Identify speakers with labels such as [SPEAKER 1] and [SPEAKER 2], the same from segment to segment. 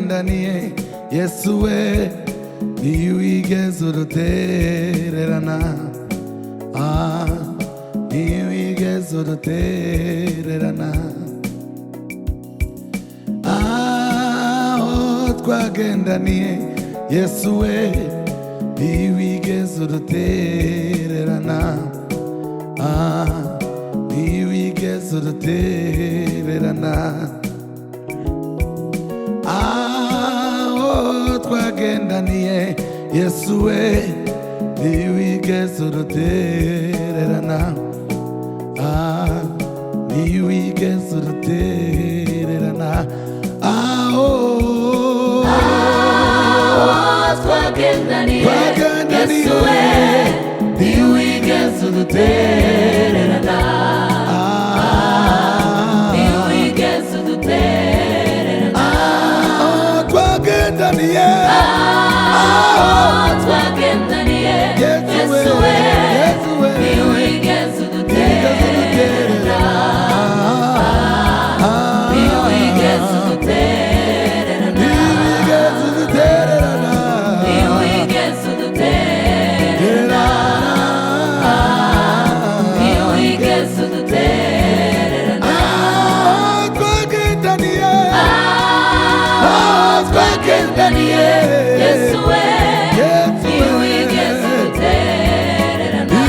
[SPEAKER 1] twagendaniye Yesu we ntiwigeze udutererana ntiwigeze udutererana aho twagendaniye Yesu we ntiwigeze udutererana ntiwigeze udutererana aho twagendaniye Yesu we ntiwigeze udutererana ntiwigeze udutererana aho
[SPEAKER 2] twagendaniye Yesu we ntiwigeze udutererana ntiwigeze udutererana
[SPEAKER 1] twagendaniye
[SPEAKER 2] Yesu we ntiwigeze udutererana ntiwigeze udutererana ntiwigeze udutererana ntiwigeze udutererana twagendaniye Yesu we ntiwigeze udutererana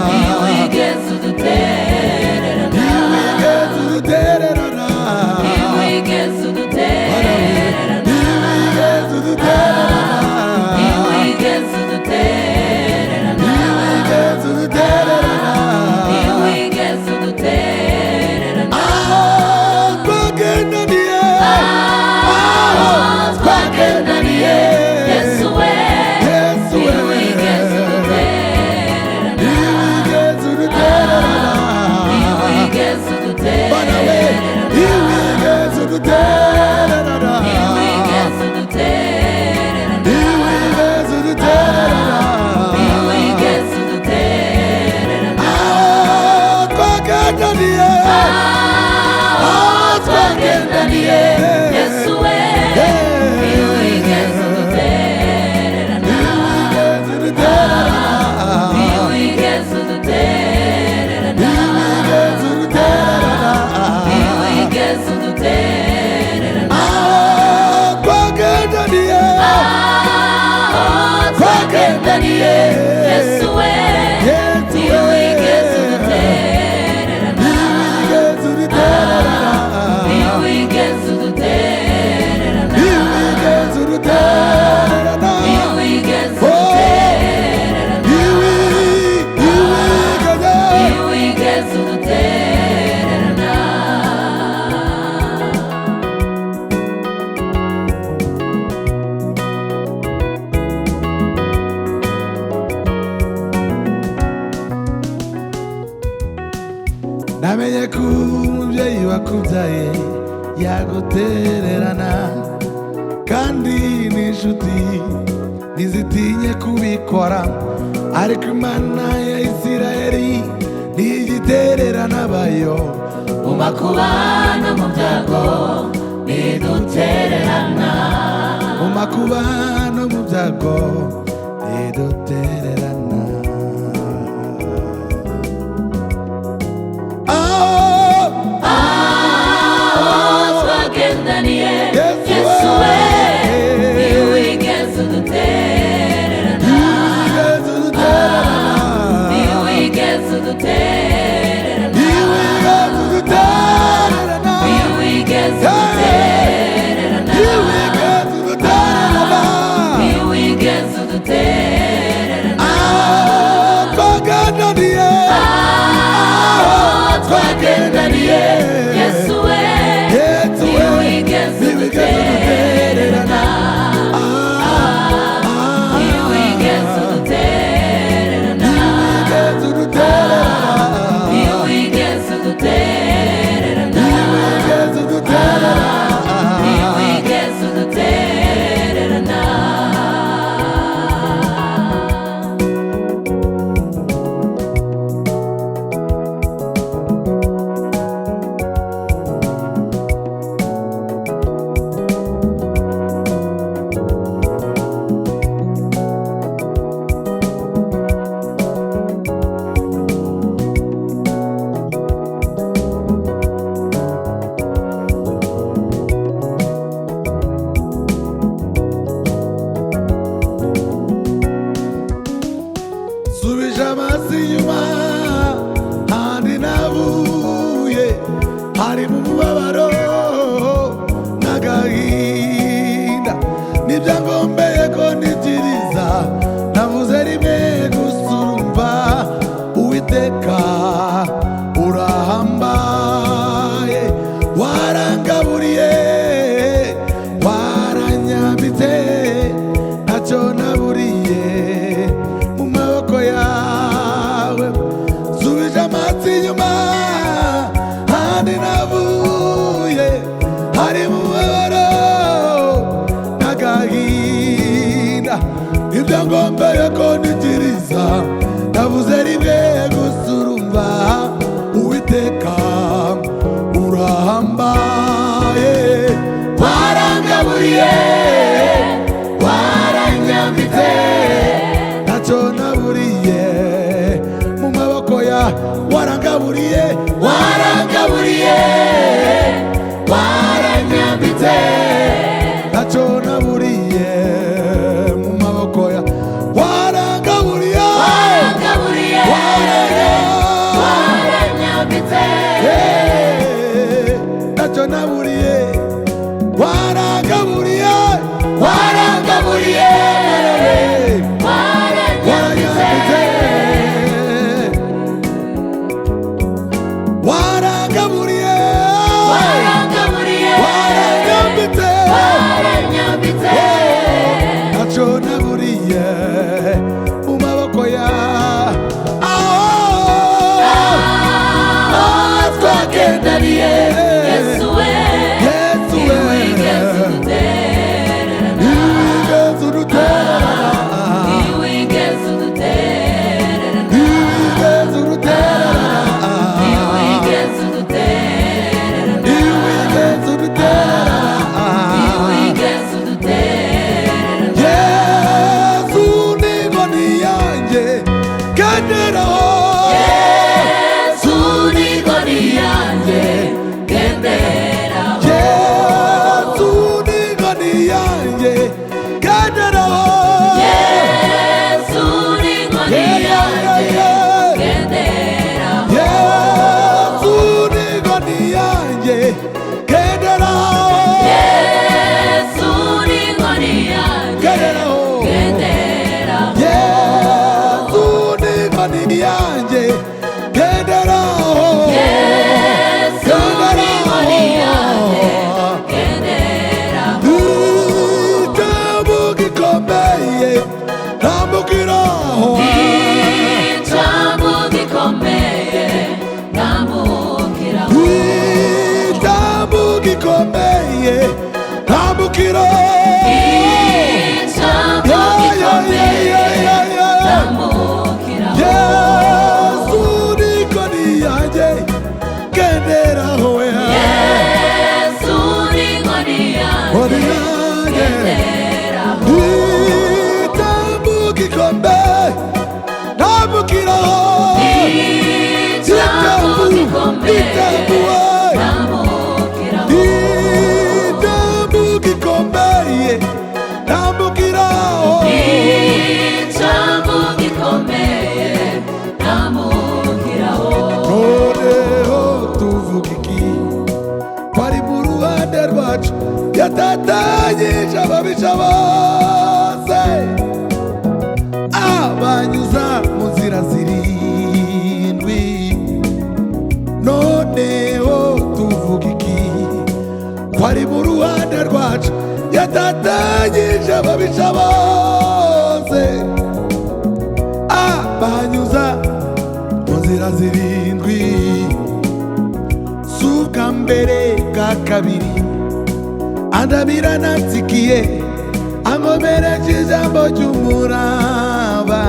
[SPEAKER 2] ntiwigeze udutererana ntiwigeze udutererana ntiwigeze udutererana ntiwigeze udutererana twagendaniye Yesu we ntiwigeze udutererana ntiwigeze udutererana ntiwigeze udutererana ntiwigeze udutererana ntiwigeze udutererana ntiwigeze udutererana twagendaniye Yesu we ntiwigeze udutererana ntiwigeze udutererana ntiwigeze udutererana twagendaniye Yesu we ntiwigeze udutererana ntiwigeze udutererana ntiwigeze udutererana ntiwigeze udutererana
[SPEAKER 1] namenye ko umubyeyi wakubyaye yagutererana kandi n'inshuti ntizitinye kubikora ariko Imana ya Isirayeli ntigitererana bayo
[SPEAKER 2] mu makuba no mu byago ntidutererana
[SPEAKER 1] mu makuba no mu byago ntidutererana
[SPEAKER 2] twagendaniye Yesu we ntiwigeze udutererana ntiwigeze udutererana ntiwigeze udutererana ntiwigeze udutererana ntiwigeze udutererana
[SPEAKER 1] ngombeye ko nitiriza navuze rimwe gusa urumva Uwiteka urahambaye warangaburiye waranyambitse ntacyo naburiye mu maboko yawe subije amatwi inyuma handi navuye hari mu mubabaro n'agahinda ibyo ngombeye ko nitiriza navuze rimwe gusa urumva Uwiteka urahambaye warangaburiye waranyambitse ntacyo naburiye mu maboko ya warangaburiye warangaburiye waranyambitse ntacyo naburiye mu maboko ya warangaburiye
[SPEAKER 2] warangaburiye waranyambitse
[SPEAKER 1] ntacyo naburiye warangaburiye
[SPEAKER 2] warangaburiye waranyambitse
[SPEAKER 1] warangaburiye
[SPEAKER 2] warangaburiye
[SPEAKER 1] waranyambitse
[SPEAKER 2] waranyambitse
[SPEAKER 1] ntacyo naburiye mu maboko ya
[SPEAKER 2] twagendaniye Yesu we
[SPEAKER 1] Yesu we
[SPEAKER 2] wigeze udutererana
[SPEAKER 1] wigeze udutererana
[SPEAKER 2] wigeze udutererana
[SPEAKER 1] wigeze udutererana
[SPEAKER 2] wigeze udutererana
[SPEAKER 1] wigeze udutererana
[SPEAKER 2] wigeze udutererana
[SPEAKER 1] Yesu ni inkoni yanjye genderaho
[SPEAKER 2] Yesu ni inkoni yanjye genderaho
[SPEAKER 1] Yesu ni inkoni yanjye genderaho
[SPEAKER 2] Yesu ni inkoni yanjye genderaho
[SPEAKER 1] Yesu ni inkoni yanjye genderaho
[SPEAKER 2] Yesu ni inkoni yanjye
[SPEAKER 1] genderaho
[SPEAKER 2] genderaho
[SPEAKER 1] Yesu ni inkoni yanjye genderaho
[SPEAKER 2] Yesu ni inkoni yanjye genderaho
[SPEAKER 1] ijambo gikomeye ntambukiraho
[SPEAKER 2] ijambo gikomeye ntambukiraho
[SPEAKER 1] ijambo gikomeye ntambukiraho
[SPEAKER 2] ijambo gikomeye ntambukiraho
[SPEAKER 1] Yesu ni inkoni yanjye genderaho
[SPEAKER 2] Yesu ni inkoni
[SPEAKER 1] Nkoni
[SPEAKER 2] yanjye
[SPEAKER 1] yanjye
[SPEAKER 2] genderaho
[SPEAKER 1] ijambo gikomeye ntambukiraho
[SPEAKER 2] ijambo gikomeye ntambukiraho
[SPEAKER 1] ijambo gikomeye ntambukiraho
[SPEAKER 2] ijambo gikomeye ntambukiraho
[SPEAKER 1] noneho tuvuga iki twari mu ruhande rwacu yatatanyije ababisha bose abanyuza mu nzira zirindwi noneho tuvuga iki twari mu ruhande rwacu yatatanyije ababisha bose abanyuza mu nzira zirindwi si ubwa mbere bwa kabiri andamira nansikiye ankomereje ijambo ry'umuraba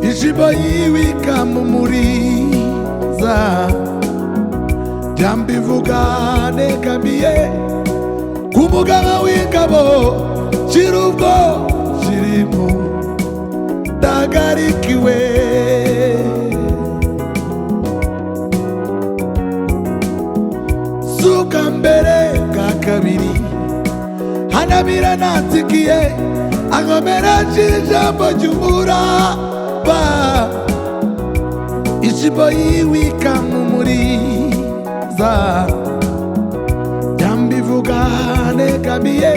[SPEAKER 1] ijipo yiwe ikamumuriza ryambivuga negamiye ku mugaba w'ingabo shira ubwo shirimu ndagarikiwe suka mbere bwa kabiri hanamira nansikiye ankomereje ijambo ry'umuraba ijipo yiwe ikamumuriza ryambivuga negamiye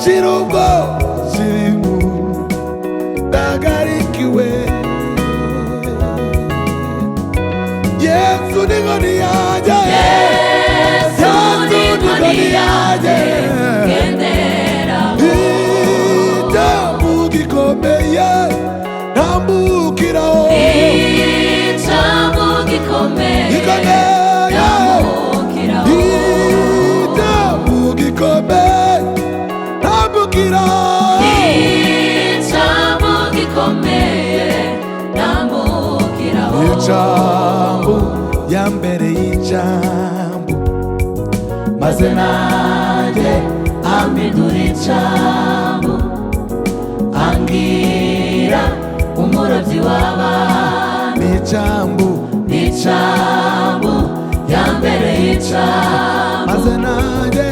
[SPEAKER 1] Shirubwo shirimu Dagarikiwe Yesu ni ngoni yaje
[SPEAKER 2] Yesu ni ngoni yaje Genderaho
[SPEAKER 1] Ijambo gikomeye Nambukiraho
[SPEAKER 2] Ijambo gikomeye Nambukiraho
[SPEAKER 1] Ijambo gikomeye Nambukiraho
[SPEAKER 2] Ijambo gikomeye Nambukiraho
[SPEAKER 1] Ijambo yambere y'ijambo maze nanjye
[SPEAKER 2] Ambidura ijambo Angira umurobyi w'abantu
[SPEAKER 1] Ijambo
[SPEAKER 2] Ijambo yambere ijambo
[SPEAKER 1] maze nanjye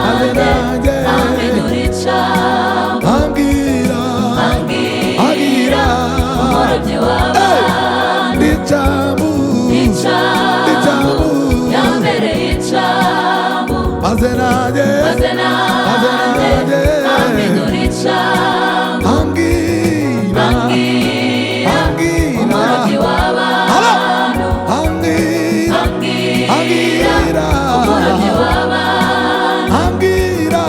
[SPEAKER 2] Ambidura ijambo
[SPEAKER 1] Angira
[SPEAKER 2] umurobyi w'abantu
[SPEAKER 1] Ijambo
[SPEAKER 2] yambere ijambo
[SPEAKER 1] maze nanjye
[SPEAKER 2] Ambidura ijambo
[SPEAKER 1] Angira
[SPEAKER 2] umurobyi w'abantu
[SPEAKER 1] Angira
[SPEAKER 2] umurobyi w'abantu
[SPEAKER 1] Angira